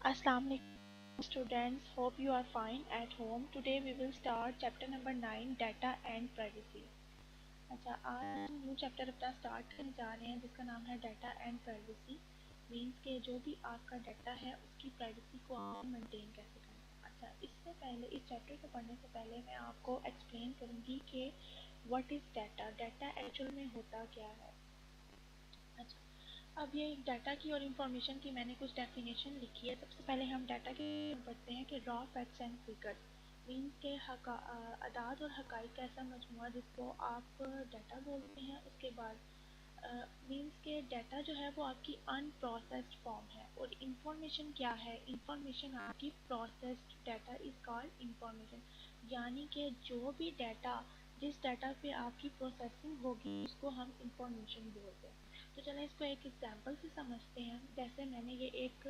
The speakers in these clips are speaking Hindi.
Assalamu alaikum students, hope you are fine at home. Today we will start chapter number 9 data and privacy. अच्छा, आज हम न्यू चैप्टर अपना स्टार्ट करने जा रहे हैं जिसका नाम है डाटा एंड प्राइवेसी। मीन्स के जो भी आपका डाटा है उसकी प्राइवेसी को आप मेंटेन कैसे करना। अच्छा, इससे पहले इस चैप्टर को पढ़ने से पहले मैं आपको एक्सप्लेन करूँगी कि what is data, data actual में होता क्या है। अच्छा, अब ये डाटा की और इंफॉर्मेशन की मैंने कुछ डेफिनेशन लिखी है। सबसे पहले हम डाटा के पढ़ते हैं कि raw facts and figures means के अदाद और हकाइक का ऐसा मजमुआ जिसको आप डाटा बोलते हैं। उसके बाद मीन्स के डाटा जो है वो आपकी अनप्रोसेस्ड फॉर्म है। और इंफॉर्मेशन क्या है, इंफॉर्मेशन आपकी processed data is called information. यानी कि जो भी डाटा जिस डाटा पे आपकी प्रोसेसिंग होगी उसको हम इंफॉर्मेशन बोलते हैं। तो चलें इसको एक एग्जांपल से समझते हैं। जैसे मैंने ये एक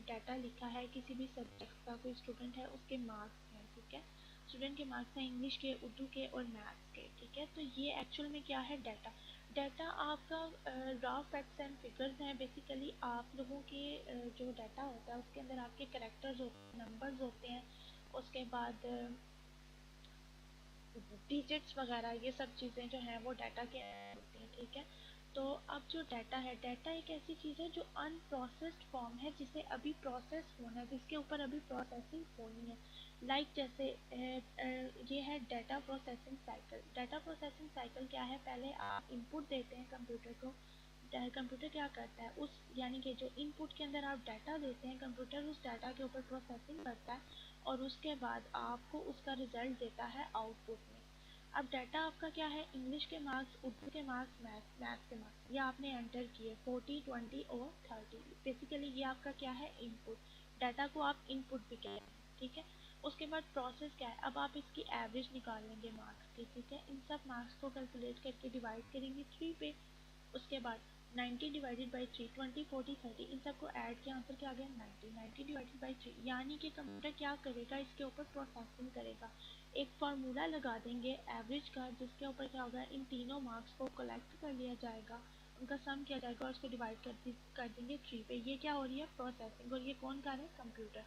डाटा लिखा है, किसी भी सब्जेक्ट का कोई स्टूडेंट है उसके मार्क्स हैं, ठीक है। स्टूडेंट के मार्क्स हैं इंग्लिश के, उर्दू के और मैथ्स के, ठीक है। तो ये एक्चुअल में क्या है, डाटा। डाटा आपका रॉ फैक्ट्स एंड फिगर्स हैं। बेसिकली आप लोगों के जो डाटा होता है उसके अंदर आपके करेक्टर्स होते हैं, नंबर्स होते हैं, उसके बाद डिजिट्स वगैरह, ये सब चीज़ें जो हैं वो डाटा के अंदर होती हैं, ठीक है। तो अब जो डाटा है, डाटा एक ऐसी चीज़ है जो अनप्रोसेस्ड फॉर्म है, जिसे अभी प्रोसेस होना है, जिसके ऊपर अभी प्रोसेसिंग होनी है। जैसे ये है data processing cycle. Data processing cycle क्या है, पहले आप इनपुट देते हैं कंप्यूटर को। कंप्यूटर क्या करता है, उस यानी कि जो इनपुट के अंदर आप डाटा देते हैं, कंप्यूटर उस डाटा के ऊपर प्रोसेसिंग करता है और उसके बाद आपको उसका रिजल्ट देता है आउटपुट में। अब डाटा आपका क्या है, इंग्लिश के मार्क्स, उर्दू के मार्क्स, मैथ्स के मार्क्स, ये आपने एंटर किए 40, 20 और 30। बेसिकली ये आपका क्या है, इनपुट। डाटा को आप इनपुट भी कहते हैं, ठीक है। उसके बाद प्रोसेस क्या है, अब आप इसकी एवरेज निकाल लेंगे मार्क्स की, ठीक है। इन सब मार्क्स को कैलकुलेट करके डिवाइड करेंगे 3 पे। उसके बाद 90 डिवाइडेड बाई 3, 20, 40, 30, इन सबको ऐड किया, आंसर क्या आ गया 90। 90 डिवाइडेड बाई 3 यानी कि कंप्यूटर क्या करेगा, इसके ऊपर प्रोसेसिंग करेगा। एक फार्मूला लगा देंगे एवरेज का, जिसके ऊपर क्या होगा, इन तीनों मार्क्स को कलेक्ट कर लिया जाएगा, उनका सम किया जाएगा और उसको डिवाइड कर देंगे 3 पे। ये क्या हो रही है, प्रोसेसिंग। और ये कौन कर रहा है, कंप्यूटर।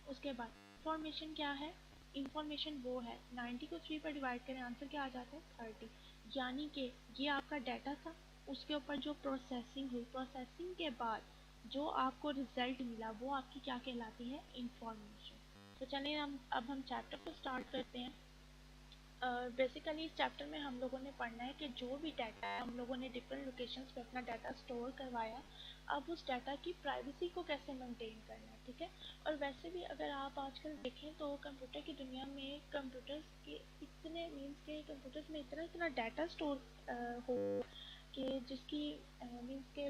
उसके बाद इंफॉर्मेशन क्या है, इंफॉर्मेशन वो है 90 को 3 पर डिवाइड करें, आंसर क्या आ जाता है 30। यानी कि ये आपका डाटा था, उसके ऊपर जो प्रोसेसिंग हुई, प्रोसेसिंग के बाद जो आपको रिजल्ट मिला वो आपकी क्या कहलाती है, इंफॉर्मेशन। तो चलिए हम चैप्टर को स्टार्ट करते हैं। बेसिकली इस चैप्टर में हम लोगों ने पढ़ना है कि जो भी डाटा है, हम लोगों ने डिफरेंट लोकेशंस पे अपना डाटा स्टोर करवाया, अब उस डाटा की प्राइवेसी को कैसे मेंटेन करना है, ठीक है। और वैसे भी अगर आप आजकल देखें तो कंप्यूटर की दुनिया में कंप्यूटर्स के इतने मीन्स के कंप्यूटर्स में इतना इतना डाटा स्टोर हो कि जिसकी मीन्स के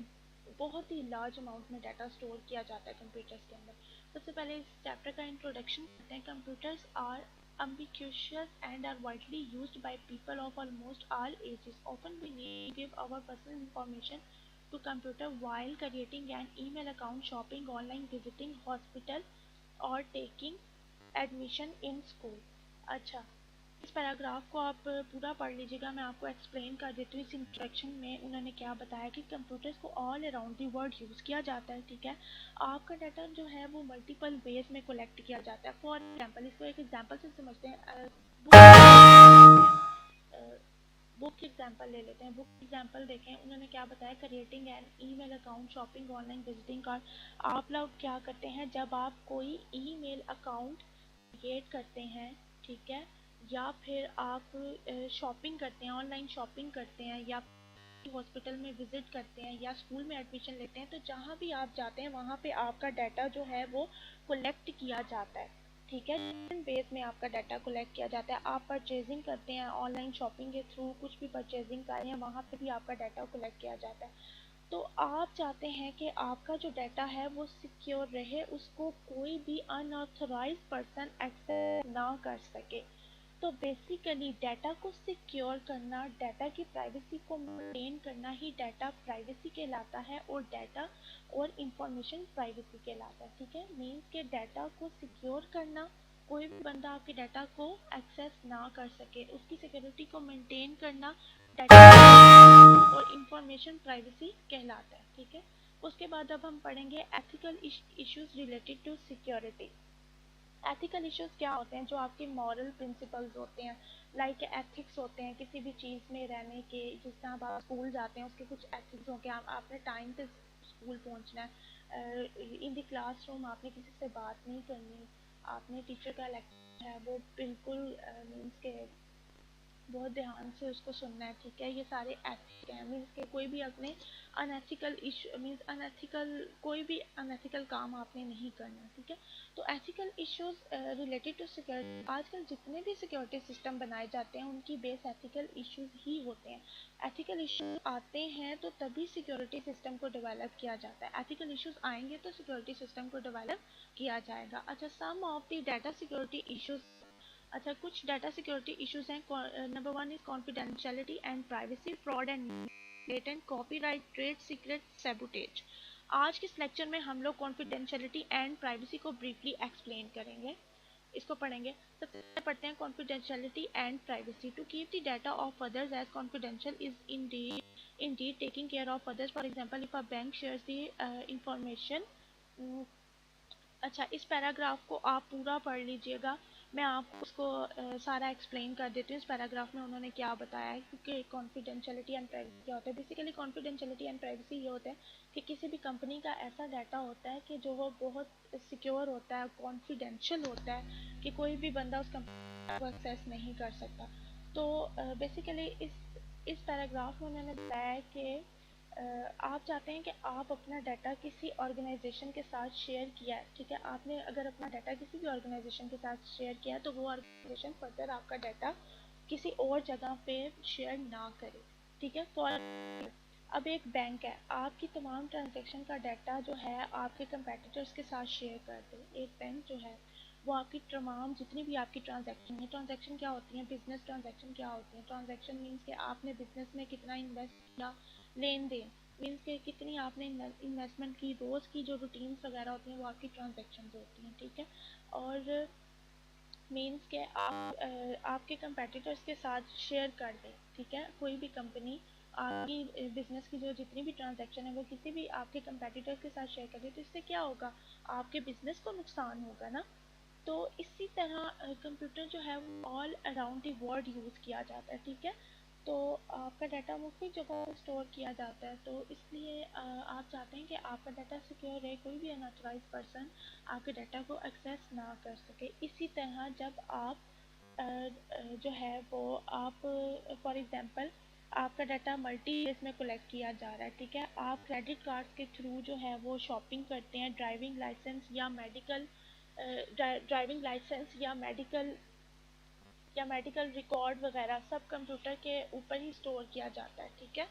बहुत ही लार्ज अमाउंट में डाटा स्टोर किया जाता है कंप्यूटर्स के अंदर। सबसे पहले इस चैप्टर का इंट्रोडक्शन करते हैं। Computers are ambiguous and are widely used by people of almost all ages. Often we need to give our personal information to computer while creating an email account, shopping online, visiting hospital or taking admission in school. अच्छा, इस पैराग्राफ को आप पूरा पढ़ लीजिएगा, मैं आपको एक्सप्लेन कर देती हूँ। इस इंट्रोडक्शन में उन्होंने क्या बताया कि कंप्यूटर्स को all around the world use किया जाता है, ठीक है। आपका डाटा जो है वो मल्टीपल वेज में कलेक्ट किया जाता है। फॉर एग्जांपल, इसको एक एग्जांपल से समझते हैं। बुक एग्जांपल ले लेते हैं। बुक एग्जांपल देखें, उन्होंने क्या बताया, creating an email account, shopping online, visiting card. आप लोग क्या करते हैं, जब आप कोई ईमेल अकाउंट क्रिएट करते हैं, ठीक है, या फिर आप शॉपिंग करते हैं, ऑनलाइन शॉपिंग करते हैं, या हॉस्पिटल में विजिट करते हैं, या स्कूल में एडमिशन लेते हैं, तो जहाँ भी आप जाते हैं वहाँ पे आपका डाटा जो है वो कलेक्ट किया जाता है, ठीक है। बेस में आपका डाटा कलेक्ट किया जाता है। आप परचेजिंग करते हैं, ऑनलाइन शॉपिंग के थ्रू कुछ भी परचेजिंग कर रहे हैं, वहाँ पे भी आपका डाटा कलेक्ट किया जाता है। तो आप चाहते हैं कि आपका जो डाटा है वो सिक्योर रहे, उसको कोई भी अनऑथराइज पर्सन एक्सेस ना कर सके। तो बेसिकली डाटा को सिक्योर करना, डाटा की प्राइवेसी को मेंटेन करना ही डाटा प्राइवेसी कहलाता है, और डाटा और इंफॉर्मेशन प्राइवेसी कहलाता है, ठीक है। मीन्स के डाटा को सिक्योर करना, कोई भी बंदा आपके डाटा को एक्सेस ना कर सके, उसकी सिक्योरिटी को मेंटेन करना डाटा और इंफॉर्मेशन प्राइवेसी कहलाता है, ठीक है। उसके बाद अब हम पढ़ेंगे ethical issues related to security. Ethical issues क्या होते हैं? जो आपके मॉरल प्रिंसिपल्स होते हैं, लाइक एथिक्स होते हैं किसी भी चीज़ में रहने के। जिस तरह आप स्कूल जाते हैं उसके कुछ एथिक्स होंगे, आपने टाइम पे स्कूल पहुंचना है, इन द क्लासरूम आपने किसी से बात नहीं करनी, आपने टीचर का लेक्चर है वो बिल्कुल मीन्स के बहुत ध्यान से उसको सुनना है, ठीक है। ये सारे एथिक हैं, मीन्स के कोई भी अपने अनएथिकल इशू मीन्स अनएथिकल कोई भी अनएथिकल काम आपने नहीं करना, ठीक है। तो ethical issues related to security, आजकल जितने भी सिक्योरिटी सिस्टम बनाए जाते हैं उनकी बेस एथिकल इश्यूज ही होते हैं। एथिकल इश्यूज आते हैं तो तभी सिक्योरिटी सिस्टम को डेवलप किया जाता है। एथिकल इश्यूज आएंगे तो सिक्योरिटी सिस्टम को डेवलप किया जाएगा। अच्छा, some of the data security issues. अच्छा, कुछ डाटा सिक्योरिटी इश्यूज हैं। Number one is confidentiality and privacy, fraud and patent, copyright, trade secret, sabotage. आज के इस लेक्चर में हम लोग कॉन्फिडेंशियलिटी एंड प्राइवेसी को ब्रीफली एक्सप्लेन करेंगे, इसको पढ़ेंगे। सबसे पहले पढ़ते हैं confidentiality and privacy. To keep the data of others as confidential is indeed taking care of others. For example, if a bank shares the information। अच्छा, इस पैराग्राफ को आप पूरा पढ़ लीजिएगा, मैं आपको उसको सारा एक्सप्लेन कर देती हूँ इस पैराग्राफ में उन्होंने क्या बताया है। क्योंकि कॉन्फिडेंशियलिटी एंड प्राइवेसी क्या होता है? बेसिकली कॉन्फिडेंशियलिटी एंड प्राइवेसी ये होता है कि किसी भी कंपनी का ऐसा डाटा होता है कि जो वो बहुत सिक्योर होता है, कॉन्फिडेंशियल होता है, कि कोई भी बंदा उस कंपनी को एक्सेस नहीं कर सकता। तो बेसिकली इस पैराग्राफ में उन्होंने बताया है कि आप चाहते हैं कि आप अपना डाटा किसी ऑर्गेनाइजेशन के साथ शेयर किया है, ठीक है। आपने अगर अपना डाटा किसी भी ऑर्गेनाइजेशन के साथ शेयर किया है तो वो ऑर्गेनाइजेशन फर्दर आपका डाटा किसी और जगह पे शेयर ना करे, ठीक है। फॉर अब एक बैंक है, आपकी तमाम ट्रांजैक्शन का डाटा जो है आपके कंपेटिटर्स के साथ शेयर कर दे। एक बैंक जो है वो आपकी तमाम जितनी भी आपकी ट्रांजैक्शन है, ट्रांजैक्शन क्या होती है, बिजनेस ट्रांजैक्शन क्या होती है? ट्रांजैक्शन मीन्स कि आपने बिजनेस में कितना इन्वेस्ट किया, लेन देन मीन्स के कितनी आपने इन्वेस्टमेंट की, रोज़ की जो रूटीन्स वगैरह होती हैं वो आपकी ट्रांजैक्शन होती हैं, ठीक है। और मीन्स के आप आपके कंपेटिटर्स के साथ शेयर कर दें, ठीक है। कोई भी कंपनी आपकी बिजनेस की जो जितनी भी ट्रांजैक्शन है वो किसी भी आपके कंपेटिटर्स के साथ शेयर कर दे, तो इससे क्या होगा? आपके बिजनेस को नुकसान होगा ना। तो इसी तरह कंप्यूटर जो है वो all around the world use किया जाता है, ठीक है। तो आपका डाटा मुख्य जगह स्टोर किया जाता है, तो इसलिए आप चाहते हैं कि आपका डाटा सिक्योर रहे, कोई भी अनऑथराइज पर्सन आपके डाटा को एक्सेस ना कर सके। इसी तरह जब आप जो है वो आप फॉर एग्जांपल आपका डाटा मल्टी प्लेस में कलेक्ट किया जा रहा है, ठीक है। आप क्रेडिट कार्ड्स के थ्रू जो है वो शॉपिंग करते हैं, ड्राइविंग लाइसेंस या मेडिकल रिकॉर्ड वगैरह सब कंप्यूटर के ऊपर ही स्टोर किया जाता है, ठीक है।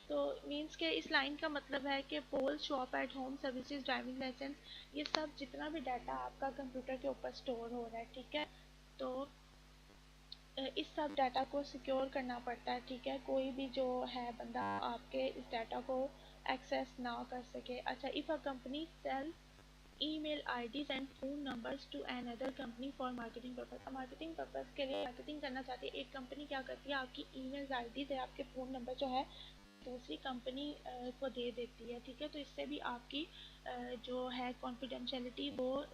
तो मीन्स के इस लाइन का मतलब है कि poll, shop at home services, driving licence, ये सब जितना भी डाटा आपका कंप्यूटर के ऊपर स्टोर हो रहा है, ठीक है। तो इस सब डाटा को सिक्योर करना पड़ता है, ठीक है। कोई भी जो है बंदा आपके इस डाटा को एक्सेस ना कर सके। अच्छा, if a company sell email IDs and phone numbers to another company for marketing purpose, marketing purpose के लिए मार्केटिंग करना चाहती है एक कंपनी, क्या करती है? आपकी ईमेल आईडीज है, आपके फ़ोन नंबर जो है दूसरी कंपनी को दे देती है, ठीक है। तो इससे भी आपकी जो है कॉन्फिडेंशियलिटी वो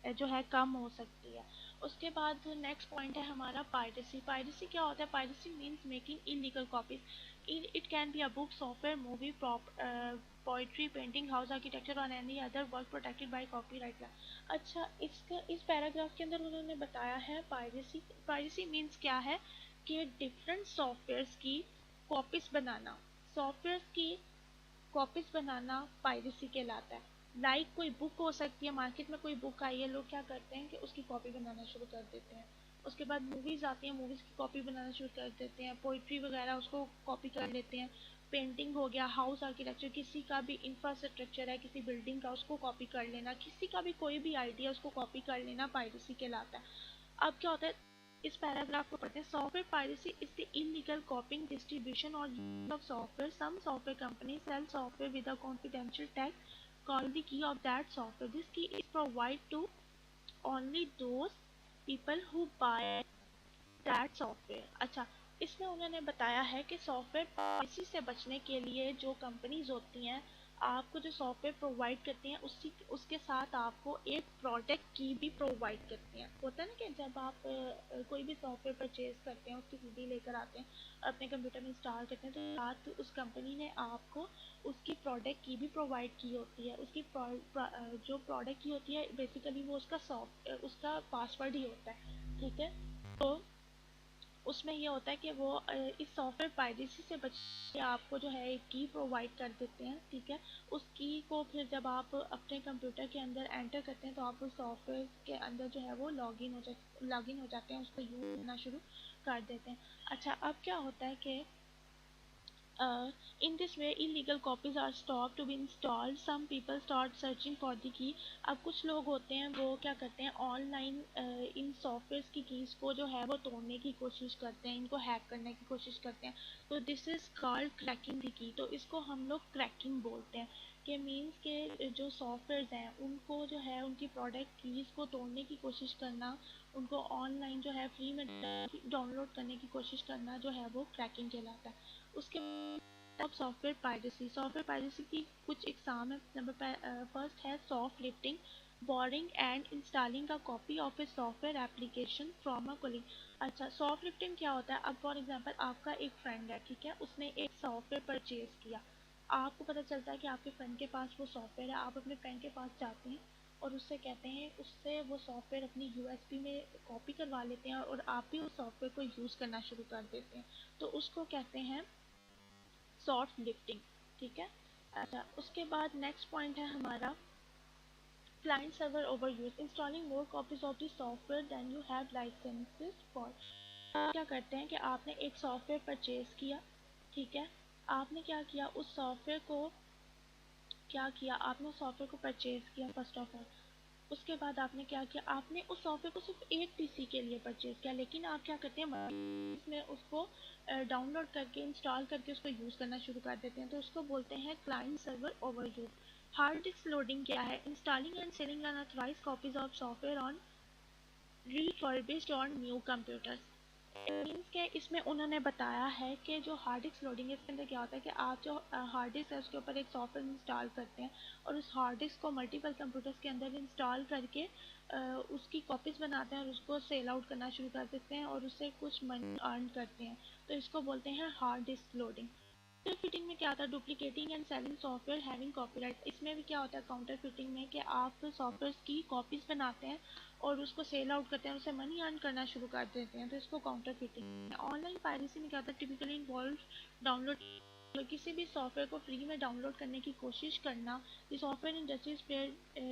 जो है कम हो सकती है। उसके बाद नेक्स्ट पॉइंट है हमारा पायरेसी। पायरेसी क्या होता है? Piracy means making illegal copies. It can be a book, software, movie, poetry, painting, house architecture और any other work protected by copyright law. अच्छा, इस पैराग्राफ के अंदर उन्होंने बताया है पायरेसी। पायरेसी मीन्स क्या है कि डिफरेंट सॉफ्टवेयर्स की कॉपीज बनाना, सॉफ्टवेयर्स की कॉपीज बनाना पायरेसी कहलाता है। कोई बुक हो सकती है, मार्केट में कोई बुक आई है, लोग क्या करते हैं कि उसकी कॉपी बनाना शुरू कर देते हैं। उसके बाद मूवीज आती हैं, मूवीज की कॉपी बनाना शुरू कर देते हैं। पोइट्री वगैरह उसको कॉपी कर लेते हैं। पेंटिंग हो गया, हाउस आर्किटेक्चर, किसी का भी इंफ्रास्ट्रक्चर है किसी बिल्डिंग का, उसको कॉपी कर लेना, किसी का भी कोई भी आइडिया उसको कॉपी कर लेना पायरेसी कहलाता है। अब क्या होता है, इस पैराग्राफ को पढ़ते हैं। Software piracy is the illegal copying, distribution और use of software. Some software company sell software with a confidential tag called the key of that software. This key is provided to only those people who buy that software. अच्छा, इसमें उन्होंने बताया है कि सॉफ्टवेयर पायरेसी से बचने के लिए जो कंपनीज होती हैं आपको जो सॉफ्टवेयर प्रोवाइड करते हैं उसी उसके साथ आपको एक प्रोडक्ट की भी प्रोवाइड करते हैं। होता है ना कि जब आप कोई भी सॉफ्टवेयर परचेज करते हैं, उसकी सीडी लेकर आते हैं, अपने कंप्यूटर में इंस्टॉल करते हैं, तो साथ उस कंपनी ने आपको उसकी प्रोडक्ट की भी प्रोवाइड की होती है। उसकी जो प्रोडक्ट की होती है बेसिकली वो उसका पासवर्ड ही होता है, ठीक है। तो उसमें ये होता है कि वो इस सॉफ्टवेयर पायरेसी से बच के आपको जो है एक की प्रोवाइड कर देते हैं, ठीक है। उस की को फिर जब आप अपने कंप्यूटर के अंदर एंटर करते हैं तो आप उस सॉफ्टवेयर के अंदर जो है वो लॉगिन हो जाते हैं, उसको यूज करना शुरू कर देते हैं। अच्छा, अब क्या होता है कि in this way illegal copies are stopped to be installed. Some people start searching for the key. अब कुछ लोग होते हैं वो क्या करते हैं, ऑनलाइन इन सॉफ्टवेयर की कीज को जो है वो तोड़ने की कोशिश करते हैं, इनको हैक करने की कोशिश करते हैं। तो this is called cracking the key. तो इसको हम लोग क्रैकिंग बोलते हैं, कि मीन्स के जो सॉफ्टवेयर हैं उनको जो है उनकी प्रोडक्ट कीज को तोड़ने की कोशिश करना, उनको ऑनलाइन जो है फ्री में डाउनलोड करने की कोशिश करना जो है वो क्रैकिंग कहलाता है। उसके अब सॉफ्टवेयर पायरेसी की कुछ एग्जाम है। नंबर फर्स्ट है softlifting, borrowing and installing a copy of a software application from a colleague. अच्छा, सॉफ्ट लिफ्टिंग क्या होता है? अब फॉर एग्जांपल आपका एक फ्रेंड है, ठीक है, उसने एक सॉफ्टवेयर परचेज किया। आपको पता चलता है कि आपके फ्रेंड के पास वो सॉफ्टवेयर है, आप अपने फ्रेंड के पास जाते हैं और उससे कहते हैं, उससे वो सॉफ्टवेयर अपनी यूएसबी में कॉपी करवा लेते हैं और आप भी उस सॉफ्टवेयर को यूज़ करना शुरू कर देते हैं। तो उसको कहते हैं सॉफ्ट लिफ्टिंग, ठीक है। अच्छा, उसके बाद नेक्स्ट पॉइंट है हमारा client server overuse, installing more copies of the software then you have licences for. क्या करते हैं कि आपने एक सॉफ्टवेयर परचेज किया, ठीक है। आपने क्या किया, उस सॉफ्टवेयर को क्या किया, आपने उस सॉफ्टवेयर को परचेज किया फर्स्ट ऑफ ऑल। उसके बाद आपने क्या किया, आपने उस सॉफ्टवेयर को सिर्फ एक पीसी के लिए परचेज किया, लेकिन आप क्या करते हैं इसमें उसको डाउनलोड करके इंस्टॉल करके उसको यूज़ करना शुरू कर देते हैं। तो उसको बोलते हैं client server overuse. Hard disk loading क्या है? Installing and selling unauthorised copies of software on refurbished on new computers. Means के इसमें उन्होंने बताया है कि जो हार्ड डिस्क लोडिंग है इसके अंदर क्या होता है कि आप जो हार्ड डिस्क है उसके ऊपर एक सॉफ्टवेयर इंस्टॉल करते हैं और उस हार्ड डिस्क को मल्टीपल कंप्यूटर्स के अंदर इंस्टॉल करके उसकी कॉपीज़ बनाते हैं और उसको सेल आउट करना शुरू कर देते हैं और उससे कुछ मनी अर्न करते हैं। तो इसको बोलते हैं hard disk loading. Counter fitting में क्या होता है? Duplicating and selling software having copyright. इसमें भी क्या होता है काउंटर फिटिंग में, कि आप सॉफ्टवेयर की कॉपीज बनाते हैं और उसको सेल आउट करते हैं, उससे मनी अर्न करना शुरू कर देते हैं, तो इसको काउंटर फिटिंग। ऑनलाइन पायरेसी में क्या होता है? टिपिकली इन्वॉल्व डाउनलोड, किसी भी सॉफ्टवेयर को फ्री में डाउनलोड करने की कोशिश करना। The software industry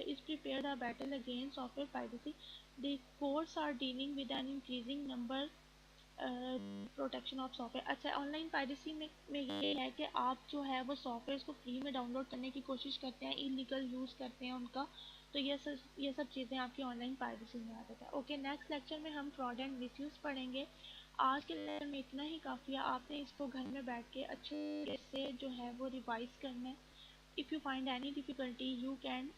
is prepared a battle against software piracy. The courts are dealing with an increasing number protection of software. अच्छा, ऑनलाइन पायरेसी में ये है कि आप जो है वो सॉफ्टवेयर को फ्री में डाउनलोड करने की कोशिश करते हैं, इलीगल यूज़ करते हैं उनका। तो ये सब चीज़ें आपकी ऑनलाइन पायरेसी में आ जाता है। ओके, नेक्स्ट लेक्चर में हम फ्रॉड एंड मिसयूज़ पढ़ेंगे। आज के लेक्चर में इतना ही काफ़ी है, आपने इसको घर में बैठ के अच्छे से जो है वो रिवाइज करना है। If you find any difficulty you can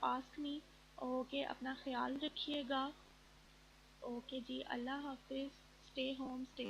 ask me. Okay, अपना ख्याल रखिएगा। ओके जी, अल्लाह हाफिज़। Stay home, stay